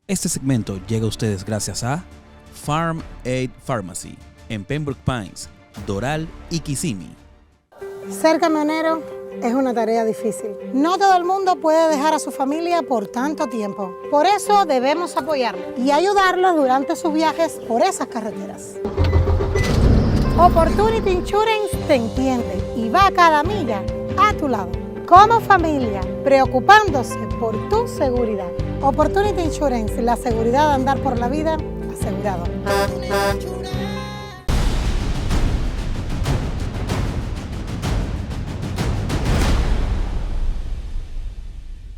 Este segmento llega a ustedes gracias a Farm Aid Pharmacy en Pembroke Pines, Doral y Kissimmee. Ser camionero es una tarea difícil. No todo el mundo puede dejar a su familia por tanto tiempo. Por eso debemos apoyarlos y ayudarlos durante sus viajes por esas carreteras. Opportunity Insurance te entiende y va cada milla a tu lado. Como familia, preocupándose por tu seguridad. Opportunity Insurance, la seguridad de andar por la vida asegurado.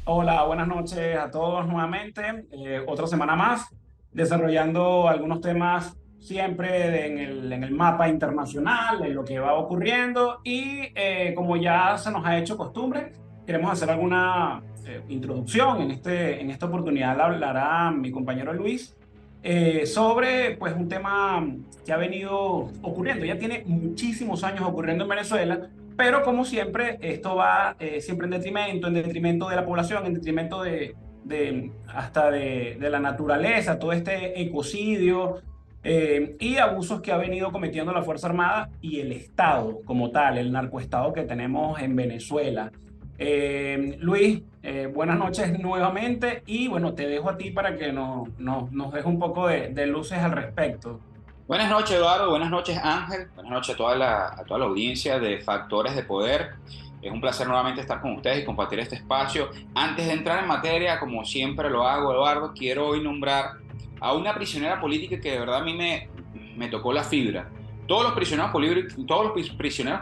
Hola, buenas noches a todos nuevamente. Otra semana más, desarrollando algunos temas siempre en el mapa internacional, en lo que va ocurriendo y como ya se nos ha hecho costumbre, queremos hacer alguna introducción. En esta oportunidad hablará mi compañero Luis sobre pues, un tema que ha venido ocurriendo. Ya tiene muchísimos años ocurriendo en Venezuela, pero como siempre, esto va siempre en detrimento de la población, en detrimento hasta de la naturaleza, todo este ecocidio y abusos que ha venido cometiendo la Fuerza Armada y el Estado como tal, el narcoestado que tenemos en Venezuela. Luis, buenas noches nuevamente y bueno, te dejo a ti para que nos dejes un poco de luces al respecto. Buenas noches, Eduardo. Buenas noches, Ángel. Buenas noches a toda la audiencia de Factores de Poder. Es un placer nuevamente estar con ustedes y compartir este espacio. Antes de entrar en materia, como siempre lo hago, Eduardo, quiero hoy nombrar a una prisionera política que de verdad a mí me tocó la fibra. Todos los prisioneros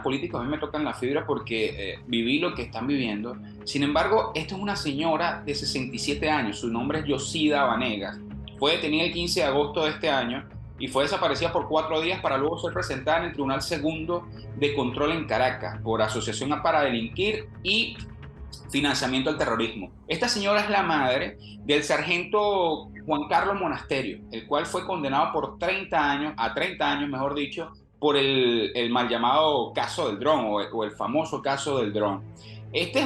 políticos a mí me tocan la fibra porque viví lo que están viviendo. Sin embargo, esta es una señora de 67 años. Su nombre es Yosida Vanegas. Fue detenida el 15 de agosto de este año y fue desaparecida por 4 días para luego ser presentada en el Tribunal Segundo de Control en Caracas por asociación para delinquir y financiamiento al terrorismo. Esta señora es la madre del sargento Juan Carlos Monasterio, el cual fue condenado por 30 años, mejor dicho, por el mal llamado caso del dron o el famoso caso del dron. Esta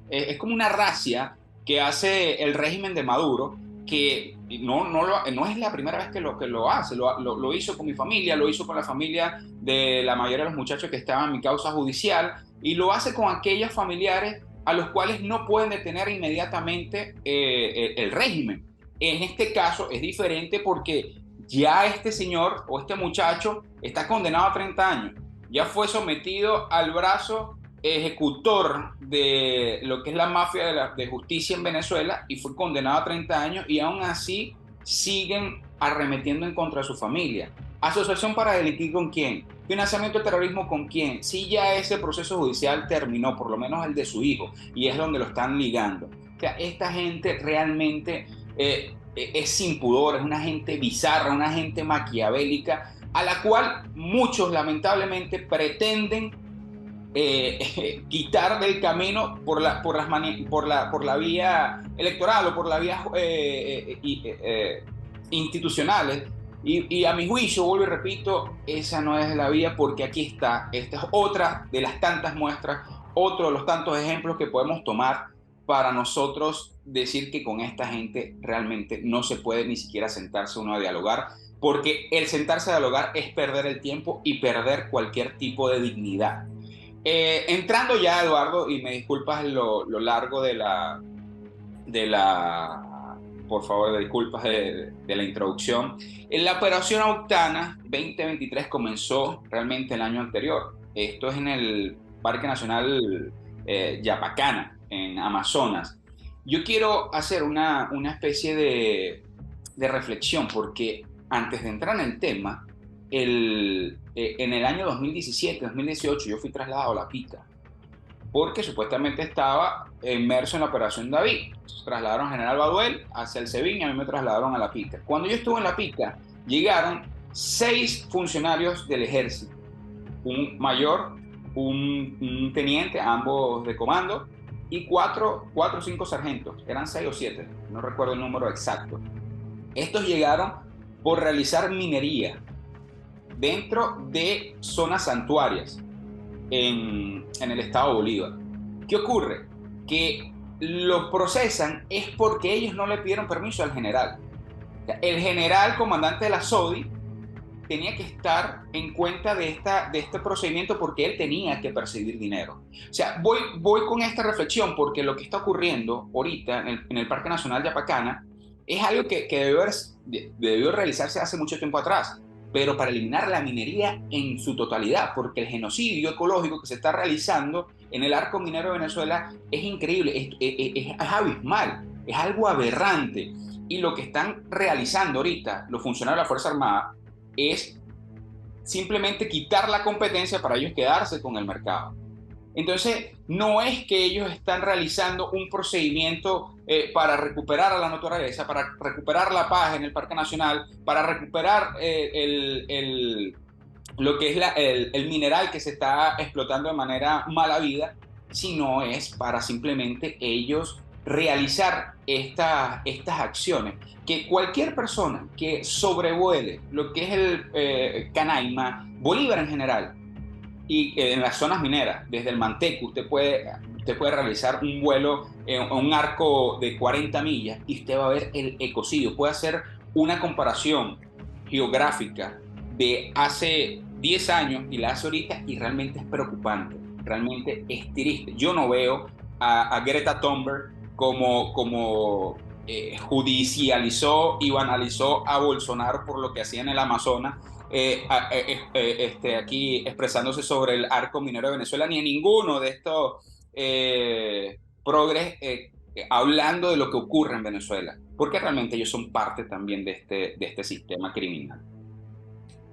es como una racia que hace el régimen de Maduro, que no es la primera vez que lo hace, lo hizo con mi familia, lo hizo con la familia de la mayoría de los muchachos que estaban en mi causa judicial, y lo hace con aquellos familiares a los cuales no pueden detener inmediatamente el régimen. En este caso es diferente porque ya este señor o este muchacho está condenado a 30 años, ya fue sometido al brazo ejecutor de lo que es la mafia de justicia en Venezuela y fue condenado a 30 años y aún así siguen arremetiendo en contra de su familia. ¿Asociación para delinquir con quién? ¿Financiamiento del terrorismo con quién? Si ya ese proceso judicial terminó, por lo menos el de su hijo, y es donde lo están ligando. O sea, esta gente realmente es sin pudor, es una gente bizarra, una gente maquiavélica, a la cual muchos lamentablemente pretenden quitar del camino por la vía electoral o por la vía institucionales. Y a mi juicio, vuelvo y repito, esa no es la vía, porque aquí está, esta es otra de las tantas muestras, otro de los tantos ejemplos que podemos tomar para nosotros decir que con esta gente realmente no se puede ni siquiera sentarse uno a dialogar, porque el sentarse a dialogar es perder el tiempo y perder cualquier tipo de dignidad. Entrando ya, Eduardo, y me disculpas lo largo por favor, disculpas de la introducción. La operación Autana 2023 comenzó realmente el año anterior. Esto es en el Parque Nacional Yapacana, en Amazonas. Yo quiero hacer una especie de reflexión, porque antes de entrar en el tema, en el año 2017-2018 yo fui trasladado a La Pica, porque supuestamente estaba inmerso en la Operación David. Trasladaron a General Baduel hacia el Cebín y a mí me trasladaron a La Pica. Cuando yo estuve en La Pica, llegaron 6 funcionarios del ejército, un mayor, un teniente, ambos de comando, y 4 o 5 sargentos, eran 6 o 7, no recuerdo el número exacto. Estos llegaron por realizar minería dentro de zonas santuarias en el estado de Bolívar. ¿Qué ocurre? Que lo procesan es porque ellos no le pidieron permiso al general. O sea, el general comandante de la SODI tenía que estar en cuenta de este procedimiento porque él tenía que percibir dinero. O sea, voy con esta reflexión porque lo que está ocurriendo ahorita en el Parque Nacional Yapacana es algo que debió realizarse hace mucho tiempo atrás, pero para eliminar la minería en su totalidad, porque el genocidio ecológico que se está realizando en el arco minero de Venezuela es increíble, es abismal, es algo aberrante. Y lo que están realizando ahorita los funcionarios de la Fuerza Armada es simplemente quitar la competencia para ellos quedarse con el mercado. Entonces, no es que ellos están realizando un procedimiento para recuperar a la naturaleza, para recuperar la paz en el Parque Nacional, para recuperar lo que es el mineral que se está explotando de manera mala vida, sino es para simplemente ellos realizar estas acciones. Que cualquier persona que sobrevuele lo que es el Canaima, Bolívar en general, y en las zonas mineras, desde el Manteco, usted puede realizar un vuelo en un arco de 40 millas y usted va a ver el ecocidio. Puede hacer una comparación geográfica de hace 10 años y la hace ahorita y realmente es preocupante, realmente es triste. Yo no veo a Greta Thunberg como judicializó y banalizó a Bolsonaro por lo que hacía en el Amazonas, aquí expresándose sobre el arco minero de Venezuela, ni a ninguno de estos progres hablando de lo que ocurre en Venezuela, porque realmente ellos son parte también de este sistema criminal.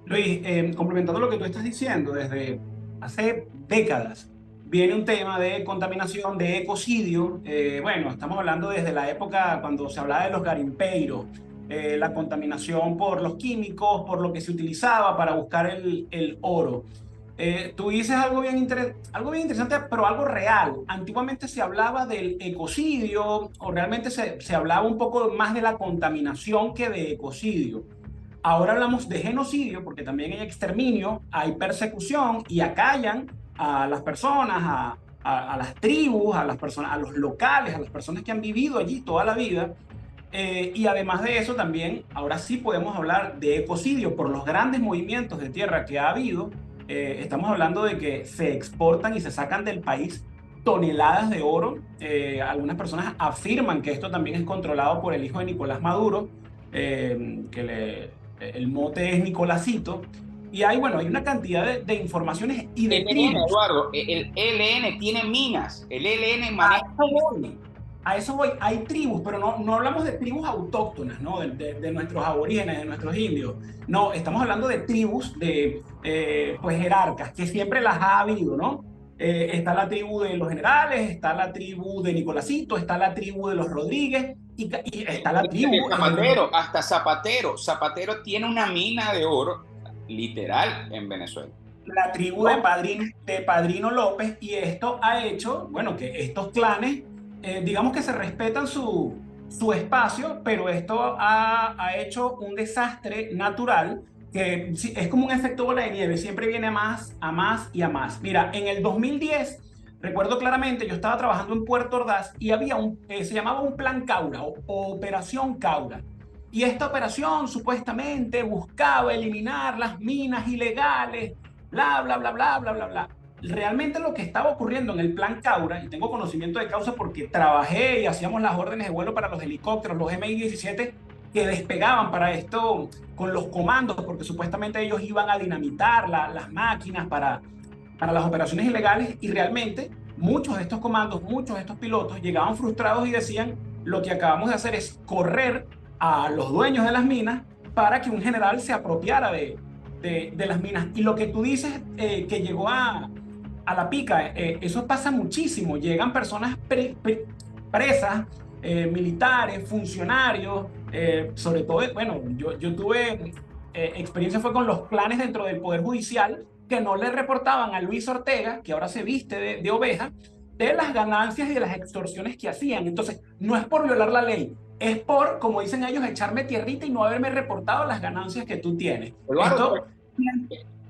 Luis, complementando lo que tú estás diciendo, desde hace décadas viene un tema de contaminación, de ecocidio. Bueno, estamos hablando desde la época cuando se hablaba de los garimpeiros, la contaminación por los químicos, por lo que se utilizaba para buscar el oro. Tú dices algo bien interesante, pero algo real. Antiguamente se hablaba del ecocidio, o realmente se hablaba un poco más de la contaminación que de ecocidio. Ahora hablamos de genocidio porque también hay exterminio, hay persecución y acallan a las personas, a las tribus, a las personas, a los locales, a las personas que han vivido allí toda la vida. Y además de eso también, ahora sí podemos hablar de ecocidio por los grandes movimientos de tierra que ha habido. Estamos hablando de que se exportan y se sacan del país toneladas de oro. Algunas personas afirman que esto también es controlado por el hijo de Nicolás Maduro, el mote es Nicolásito. Y hay una cantidad de informaciones y de tribus. Eduardo, el ELN tiene minas, el ELN maneja... A eso voy, hay tribus, pero no hablamos de tribus autóctonas, ¿no? De nuestros aborígenes, de nuestros indios. No, estamos hablando de tribus de jerarcas, que siempre las ha habido, ¿no? Está la tribu de los generales, está la tribu de Nicolásito, está la tribu de los Rodríguez, y está la tribu... Zapatero, hasta Zapatero tiene una mina de oro, literal, en Venezuela. La tribu de Padrino López, y esto ha hecho, que estos clanes, digamos que se respetan su espacio, pero esto ha hecho un desastre natural que es como un efecto bola de nieve, siempre viene a más y a más. Mira, en el 2010, recuerdo claramente, yo estaba trabajando en Puerto Ordaz y había se llamaba un Plan Caura o Operación Caura. Y esta operación supuestamente buscaba eliminar las minas ilegales, bla, bla, bla, bla, bla, bla, bla. Realmente lo que estaba ocurriendo en el Plan Caura, y tengo conocimiento de causa porque trabajé y hacíamos las órdenes de vuelo para los helicópteros, los MI-17, que despegaban para esto con los comandos, porque supuestamente ellos iban a dinamitar las máquinas para las operaciones ilegales, y realmente muchos de estos comandos, muchos de estos pilotos llegaban frustrados y decían: lo que acabamos de hacer es correr a los dueños de las minas para que un general se apropiara de las minas. Y lo que tú dices, que llegó a la pica, eso pasa muchísimo. Llegan personas presas, militares, funcionarios, sobre todo, yo tuve experiencia fue con los planes dentro del Poder Judicial, que no le reportaban a Luis Ortega, que ahora se viste de oveja, de las ganancias y de las extorsiones que hacían. Entonces, no es por violar la ley, es por, como dicen ellos, echarme tierrita y no haberme reportado las ganancias que tú tienes. Eduardo,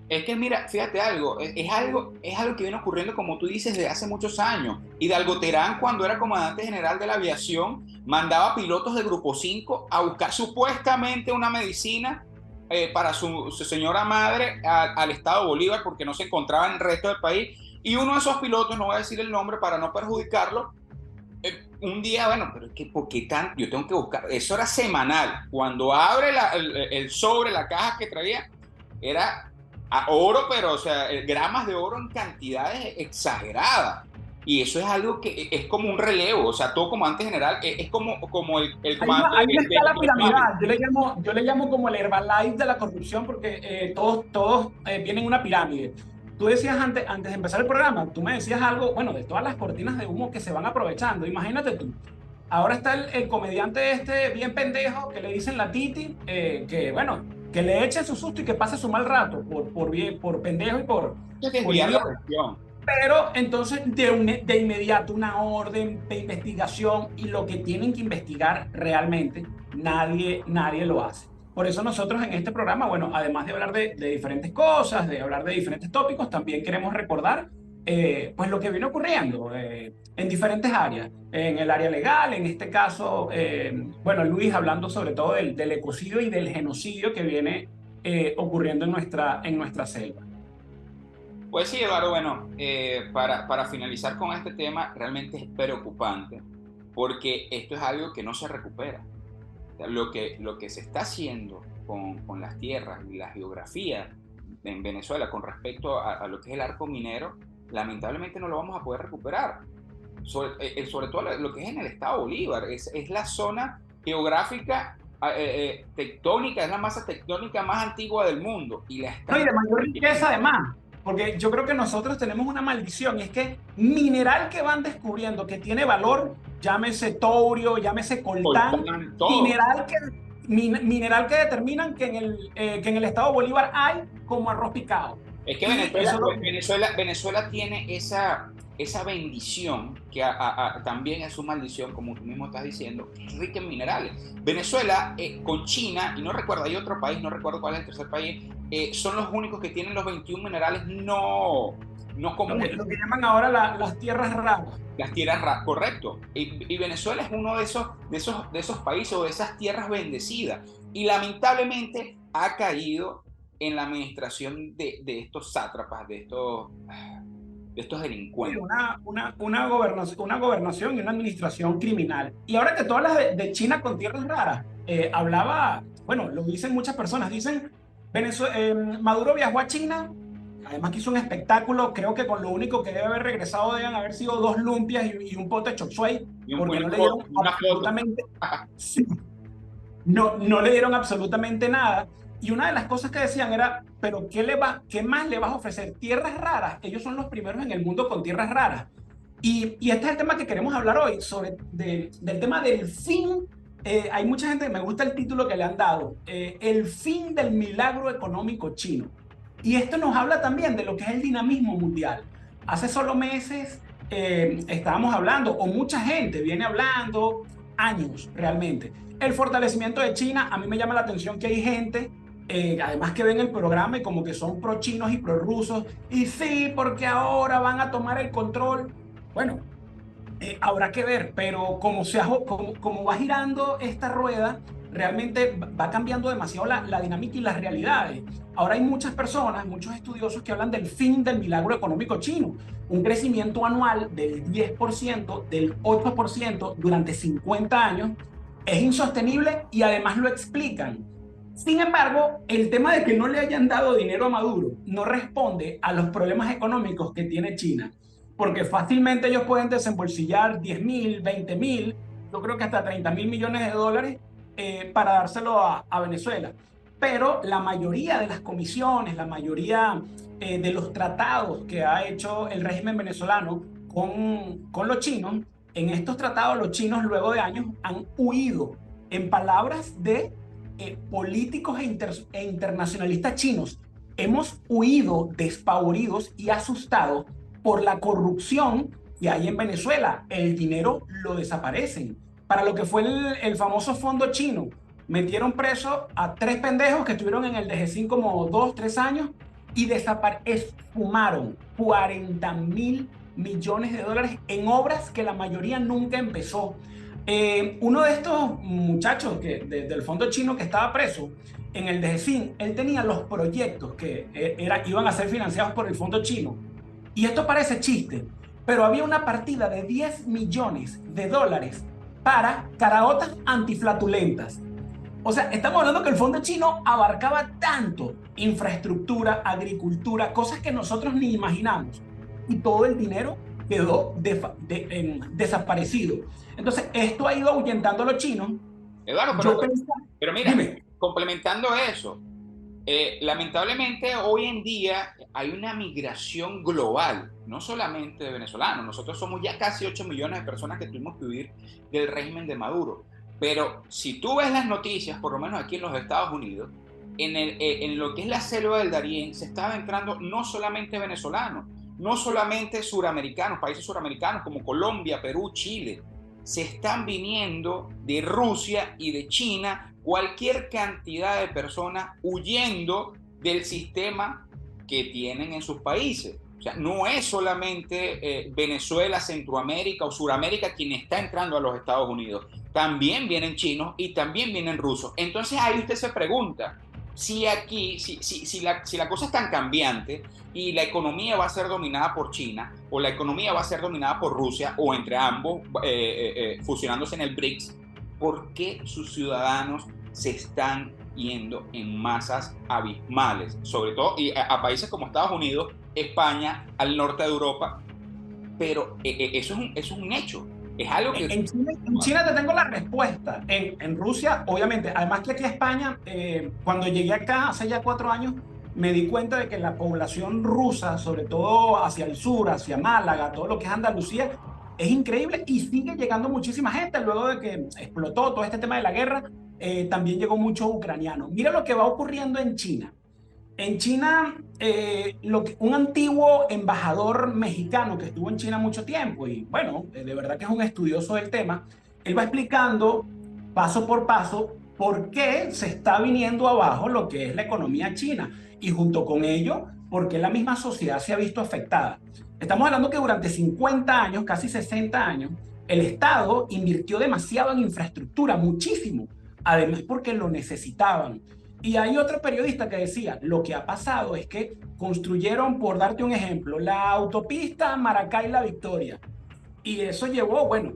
Es que mira, fíjate algo, es algo que viene ocurriendo, como tú dices, desde hace muchos años. Hidalgo Terán, cuando era comandante general de la aviación, mandaba pilotos de Grupo 5 a buscar supuestamente una medicina para su señora madre al estado Bolívar, porque no se encontraba en el resto del país. Y uno de esos pilotos, no voy a decir el nombre para no perjudicarlo, un día, bueno, pero es que ¿por qué tanto? Yo tengo que buscar, eso era semanal. Cuando abre el sobre, la caja que traía, era a oro, pero o sea, gramas de oro en cantidades exageradas. Y eso es algo que es como un relevo, o sea, todo comandante general es como el comandante. Hay una escala piramidal, yo le llamo como el Herbalife de la corrupción, porque todos vienen en una pirámide. Tú decías antes de empezar el programa, tú me decías algo, bueno, de todas las cortinas de humo que se van aprovechando. Imagínate tú, ahora está el comediante este bien pendejo que le dicen la Titi, que bueno, que le eche su susto y que pase su mal rato por pendejo y por desviar la atención. Pero entonces de inmediato una orden de investigación, y lo que tienen que investigar realmente nadie lo hace. Por eso nosotros en este programa, bueno, además de hablar de diferentes cosas, de hablar de diferentes tópicos, también queremos recordar pues lo que viene ocurriendo en diferentes áreas. En el área legal, en este caso, bueno, Luis hablando sobre todo del ecocidio y del genocidio que viene ocurriendo en nuestra selva. Pues sí, Eduardo, bueno, para finalizar con este tema, realmente es preocupante, porque esto es algo que no se recupera. O sea, lo que se está haciendo con las tierras y la geografía en Venezuela con respecto a lo que es el arco minero, lamentablemente no lo vamos a poder recuperar. Sobre todo lo que es en el estado Bolívar, es la zona geográfica tectónica, es la masa tectónica más antigua del mundo. Y de mayor riqueza además. Porque yo creo que nosotros tenemos una maldición, y es que mineral que van descubriendo que tiene valor, llámese taurio, llámese coltán, mineral que determinan que en el estado Bolívar hay como arroz picado. Es que Venezuela tiene esa bendición, que también es su maldición, como tú mismo estás diciendo, que es rica en minerales. Venezuela, con China, y no recuerdo, hay otro país, no recuerdo cuál es el tercer país, son los únicos que tienen los 21 minerales no comunes. Lo que llaman ahora las tierras raras. Las tierras raras, correcto. Y Venezuela es uno de esos países o de esas tierras bendecidas. Y lamentablemente ha caído en la administración de estos sátrapas, de estos delincuentes. Una gobernación y una administración criminal. Y ahora que tú hablas de China con tierras raras, hablaba, bueno, lo dicen muchas personas, dicen, Maduro viajó a China, además que hizo un espectáculo, creo que con lo único que debe haber regresado deben haber sido 2 lumpias y un pote de chop suey, porque no le dieron absolutamente, no le dieron absolutamente nada. Y una de las cosas que decían era, pero ¿qué más le vas a ofrecer? Tierras raras. Ellos son los primeros en el mundo con tierras raras. Y este es el tema que queremos hablar hoy, del tema del fin. Hay mucha gente que me gusta el título que le han dado, el fin del milagro económico chino. Y esto nos habla también de lo que es el dinamismo mundial. Hace solo meses estábamos hablando, o mucha gente viene hablando, años realmente. El fortalecimiento de China, a mí me llama la atención que hay gente, además que ven el programa y como que son pro chinos y pro rusos, y sí, porque ahora van a tomar el control. Bueno, habrá que ver, pero como va girando esta rueda, realmente va cambiando demasiado la dinámica y las realidades. Ahora hay muchas personas, muchos estudiosos que hablan del fin del milagro económico chino, un crecimiento anual del 10%, del 8% durante 50 años, es insostenible y además lo explican. Sin embargo, el tema de que no le hayan dado dinero a Maduro no responde a los problemas económicos que tiene China, porque fácilmente ellos pueden desembolsillar 10.000, 20.000, yo creo que hasta 30.000 millones de dólares para dárselo a Venezuela. Pero la mayoría de las comisiones, la mayoría de los tratados que ha hecho el régimen venezolano con los chinos, en estos tratados los chinos luego de años han huido, en palabras de políticos e internacionalistas chinos, hemos huido despavoridos y asustados por la corrupción que hay en Venezuela. El dinero lo desaparecen. Para lo que fue el famoso fondo chino, metieron preso a 3 pendejos que estuvieron en el DG5 como 2, 3 años y esfumaron 40.000 millones de dólares en obras que la mayoría nunca empezó. Uno de estos muchachos del fondo chino que estaba preso en el DGCIN, él tenía los proyectos que iban a ser financiados por el fondo chino. Y esto parece chiste, pero había una partida de 10 millones de dólares para caraotas antiflatulentas. O sea, estamos hablando que el fondo chino abarcaba tanto: infraestructura, agricultura, cosas que nosotros ni imaginamos. Y todo el dinero quedó desaparecido. Entonces, esto ha ido ahuyentando a los chinos. Eduardo, pero mira, dime. Complementando eso, lamentablemente hoy en día hay una migración global, no solamente de venezolanos. Nosotros somos ya casi 8 millones de personas que tuvimos que huir del régimen de Maduro. Pero si tú ves las noticias, por lo menos aquí en los Estados Unidos, en lo que es la selva del Darién, se estaba entrando no solamente venezolanos, no solamente suramericanos, países suramericanos como Colombia, Perú, Chile. Se están viniendo de Rusia y de China cualquier cantidad de personas huyendo del sistema que tienen en sus países. O sea, no es solamente Venezuela, Centroamérica o Suramérica quien está entrando a los Estados Unidos. También vienen chinos y también vienen rusos. Entonces ahí usted se pregunta, si la cosa es tan cambiante y la economía va a ser dominada por China o la economía va a ser dominada por Rusia o entre ambos fusionándose en el BRICS, ¿por qué sus ciudadanos se están yendo en masas abismales? Sobre todo a países como Estados Unidos, España, al norte de Europa. Pero eso es un hecho. Es algo que... En China te tengo la respuesta. En Rusia, obviamente, además que aquí a España, cuando llegué acá hace ya 4 años, me di cuenta de que la población rusa, sobre todo hacia el sur, hacia Málaga, todo lo que es Andalucía, es increíble y sigue llegando muchísima gente. Luego de que explotó todo este tema de la guerra, también llegó mucho ucraniano. Mira lo que va ocurriendo en China. En China, un antiguo embajador mexicano que estuvo en China mucho tiempo, y bueno, de verdad que es un estudioso del tema, él va explicando paso por paso por qué se está viniendo abajo lo que es la economía china, y junto con ello, por qué la misma sociedad se ha visto afectada. Estamos hablando que durante 50 años, casi 60 años, el Estado invirtió demasiado en infraestructura, muchísimo, además porque lo necesitaban. Y hay otro periodista que decía, lo que ha pasado es que construyeron, por darte un ejemplo, la autopista Maracay-La Victoria. Y eso llevó, bueno,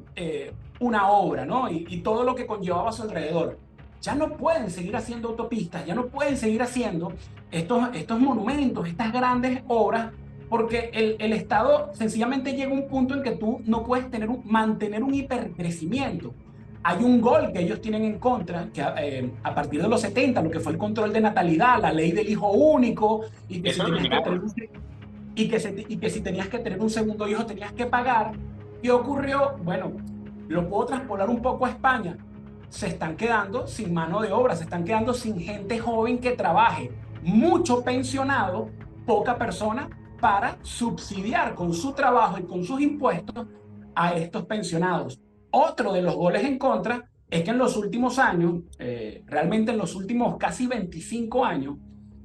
una obra, ¿no? Y todo lo que conllevaba a su alrededor. Ya no pueden seguir haciendo autopistas, ya no pueden seguir haciendo estos monumentos, estas grandes obras, porque el Estado sencillamente llega a un punto en que tú no puedes mantener un hipercrecimiento. Hay un gol que ellos tienen en contra, que a partir de los 70, lo que fue el control de natalidad, la ley del hijo único, y que, si tenías que tener un segundo hijo tenías que pagar. ¿Qué ocurrió? Bueno, lo puedo traspolar un poco a España. Se están quedando sin mano de obra, se están quedando sin gente joven que trabaje. Mucho pensionado, poca persona para subsidiar con su trabajo y con sus impuestos a estos pensionados. Otro de los goles en contra es que en los últimos años, realmente en los últimos casi 25 años,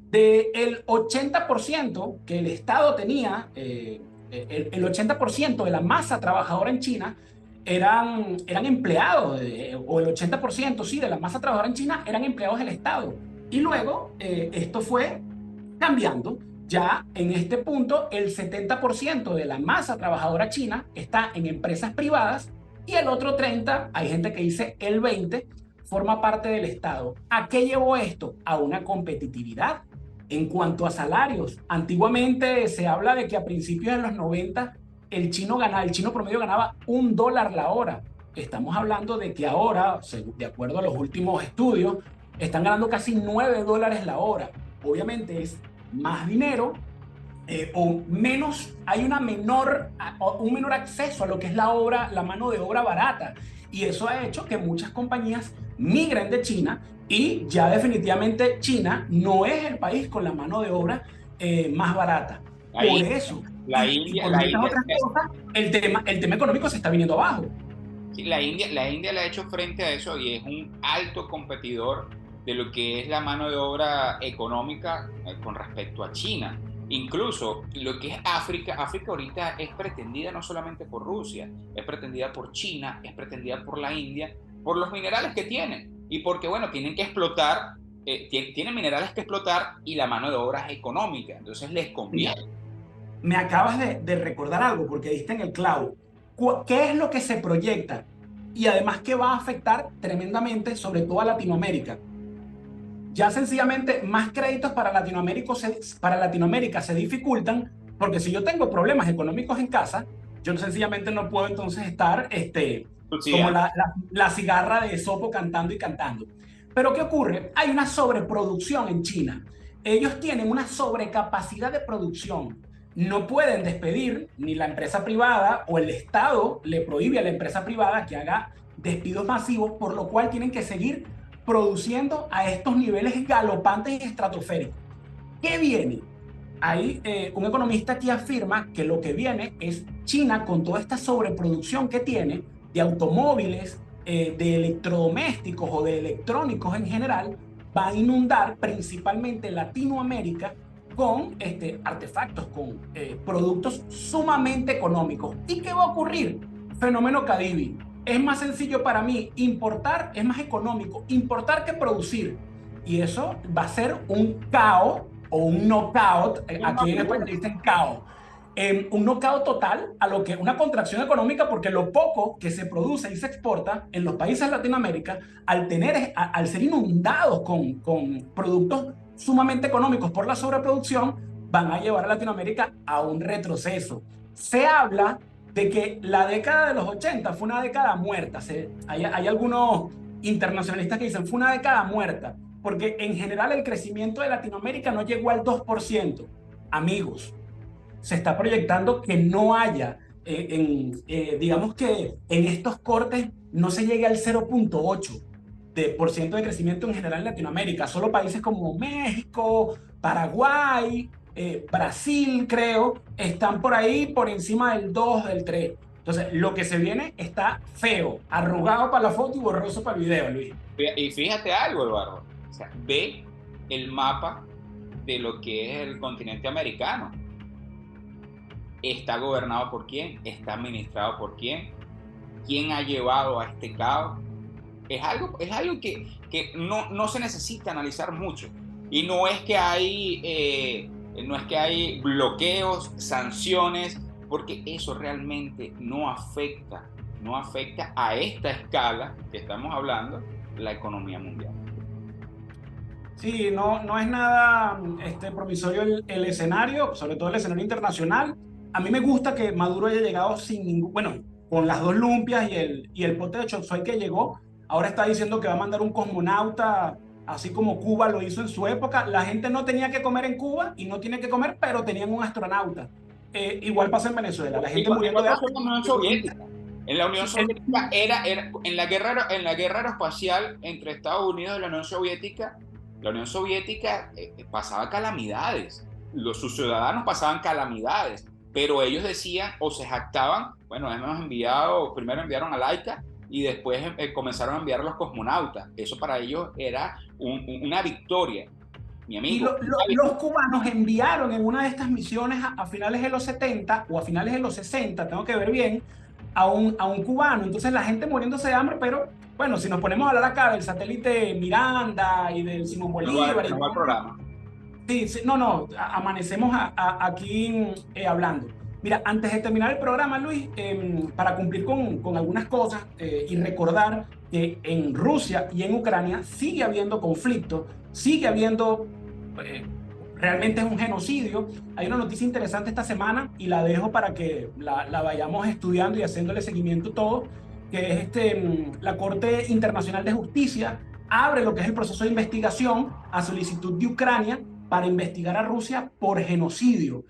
del 80% que el Estado tenía, el 80% de la masa trabajadora en China eran empleados, o el 80%, sí, de la masa trabajadora en China eran empleados del Estado. Y luego esto fue cambiando. Ya en este punto, el 70% de la masa trabajadora china está en empresas privadas, y el otro 30%, hay gente que dice el 20%, forma parte del Estado. ¿A qué llevó esto? A una competitividad en cuanto a salarios. Antiguamente se habla de que a principios de los 90 el chino promedio ganaba $1 la hora. Estamos hablando de que ahora, de acuerdo a los últimos estudios, están ganando casi $9 la hora. Obviamente es más dinero, o menos, hay un menor acceso a lo que es la mano de obra barata, y eso ha hecho que muchas compañías migren de China, y ya definitivamente China no es el país con la mano de obra más barata. Por eso, el tema económico se está viniendo abajo. Sí, la India le ha hecho frente a eso y es un alto competidor de lo que es la mano de obra económica con respecto a China. Incluso lo que es África, África ahorita es pretendida no solamente por Rusia, es pretendida por China, es pretendida por la India, por los minerales que tienen y porque, bueno, tienen que explotar, tienen minerales que explotar y la mano de obra es económica, entonces les conviene. Me acabas de recordar algo porque diste en el clavo. ¿Qué es lo que se proyecta? Y además, ¿qué va a afectar tremendamente, sobre todo a Latinoamérica? Ya sencillamente más créditos para Latinoamérica se dificultan porque si yo tengo problemas económicos en casa, yo sencillamente no puedo entonces estar Sí, como la cigarra de Sopo cantando y cantando. Pero ¿qué ocurre? Hay una sobreproducción en China. Ellos tienen una sobrecapacidad de producción. No pueden despedir, ni la empresa privada o el Estado le prohíbe a la empresa privada que haga despidos masivos, por lo cual tienen que seguir produciendo a estos niveles galopantes y estratosféricos. ¿Qué viene? Hay un economista que afirma que lo que viene es China con toda esta sobreproducción que tiene de automóviles, de electrodomésticos o de electrónicos en general, va a inundar principalmente Latinoamérica con artefactos, con productos sumamente económicos. ¿Y qué va a ocurrir? Fenómeno Cadivi. Es más sencillo para mí importar, es más económico importar que producir. Y eso va a ser un caos o un knockout, aquí en España dicen caos, un knockout total a lo que una contracción económica, porque lo poco que se produce y se exporta en los países de Latinoamérica, al ser inundados con productos sumamente económicos por la sobreproducción, van a llevar a Latinoamérica a un retroceso. Se habla de que la década de los 80 fue una década muerta. Hay algunos internacionalistas que dicen fue una década muerta, porque en general el crecimiento de Latinoamérica no llegó al 2%. Amigos, se está proyectando que no haya, digamos que en estos cortes no se llegue al 0.8% de crecimiento en general en Latinoamérica. Solo países como México, Paraguay, Brasil, creo, están por ahí por encima del 2, del 3. Entonces, lo que se viene está feo, arrugado para la foto y borroso para el video, Luis. Y fíjate algo, Eduardo, o sea, ve el mapa de lo que es el continente americano. ¿Está gobernado por quién? ¿Está administrado por quién? ¿Quién ha llevado a este caos? Es algo que no se necesita analizar mucho. Y no es que hay bloqueos, sanciones, porque eso realmente no afecta a esta escala que estamos hablando la economía mundial. Sí, no es nada promisorio el escenario, sobre todo el escenario internacional. A mí me gusta que Maduro haya llegado sin ningún, bueno, con las dos lumpias y el pote de chop suey que llegó. Ahora está diciendo que va a mandar un cosmonauta, así como Cuba lo hizo en su época. La gente no tenía que comer en Cuba y no tiene que comer, pero tenían un astronauta. Igual pasa en Venezuela, la gente muriendo de hambre. En la Unión Soviética. En la Unión Soviética en la guerra aeroespacial entre Estados Unidos y la Unión Soviética pasaba calamidades. Sus ciudadanos pasaban calamidades, pero ellos decían o se jactaban, bueno, primero enviaron a Laika y después comenzaron a enviar a los cosmonautas. Eso para ellos era una victoria. Mi amigo. Y los cubanos enviaron en una de estas misiones a finales de los 70 o a finales de los 60, tengo que ver bien, a un cubano. Entonces la gente muriéndose de hambre, pero bueno, si nos ponemos a hablar acá del satélite Miranda y del Simón Bolívar. No va el programa. Sí, amanecemos aquí hablando. Mira, antes de terminar el programa, Luis, para cumplir con algunas cosas y recordar que en Rusia y en Ucrania sigue habiendo conflicto, sigue habiendo, realmente es un genocidio. Hay una noticia interesante esta semana y la dejo para que la vayamos estudiando y haciéndole seguimiento todo, que es la Corte Internacional de Justicia abre lo que es el proceso de investigación a solicitud de Ucrania para investigar a Rusia por genocidio.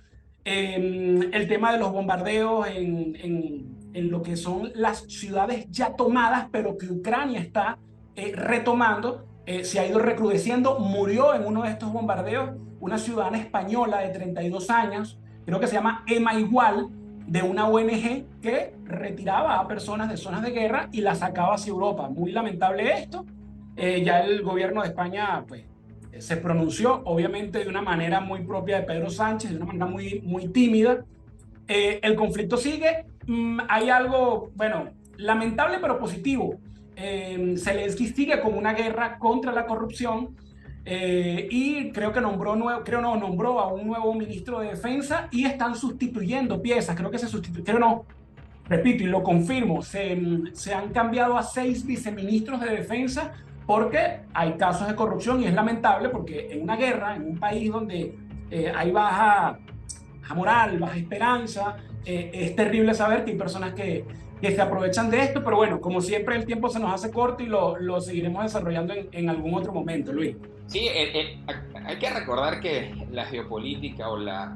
El tema de los bombardeos en lo que son las ciudades ya tomadas, pero que Ucrania está retomando, se ha ido recrudeciendo. Murió en uno de estos bombardeos una ciudadana española de 32 años, creo que se llama Emma Igual, de una ONG que retiraba a personas de zonas de guerra y las sacaba hacia Europa. Muy lamentable esto. Ya el gobierno de España pues se pronunció, obviamente de una manera muy propia de Pedro Sánchez, de una manera muy tímida. El conflicto sigue. Hay algo, bueno, lamentable pero positivo. Zelensky sigue con una guerra contra la corrupción y creo que nombró a un nuevo ministro de defensa y están sustituyendo piezas. Creo que se sustituyeron, no, repito y lo confirmo, se han cambiado a 6 viceministros de defensa porque hay casos de corrupción y es lamentable porque en una guerra, en un país donde hay baja moral, baja esperanza, es terrible saber que hay personas que se aprovechan de esto, pero bueno, como siempre el tiempo se nos hace corto y lo seguiremos desarrollando en algún otro momento, Luis. Sí, hay que recordar que la geopolítica o la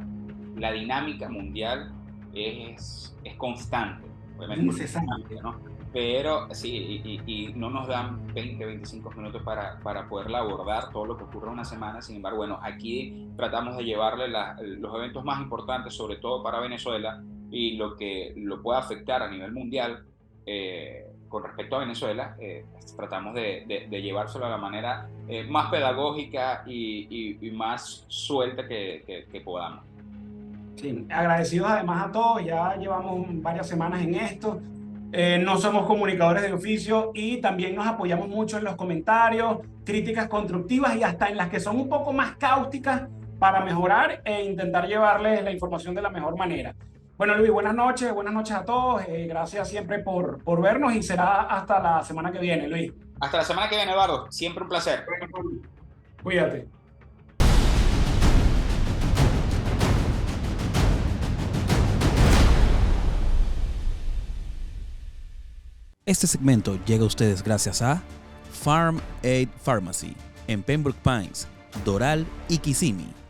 dinámica mundial es constante, obviamente, Incesante, ¿no? Pero sí, y no nos dan 20, 25 minutos para poderla abordar todo lo que ocurre en una semana. Sin embargo, bueno, aquí tratamos de llevarle los eventos más importantes, sobre todo para Venezuela, y lo que lo pueda afectar a nivel mundial con respecto a Venezuela. Tratamos de llevárselo de la manera más pedagógica y más suelta que podamos. Sí, agradecidos además a todos, ya llevamos varias semanas en esto. No somos comunicadores de oficio y también nos apoyamos mucho en los comentarios, críticas constructivas y hasta en las que son un poco más cáusticas para mejorar e intentar llevarles la información de la mejor manera. Bueno, Luis, buenas noches a todos. Gracias siempre por vernos y será hasta la semana que viene, Luis. Hasta la semana que viene, Eduardo. Siempre un placer. Cuídate. Este segmento llega a ustedes gracias a Farm Aid Pharmacy en Pembroke Pines, Doral y Kissimmee.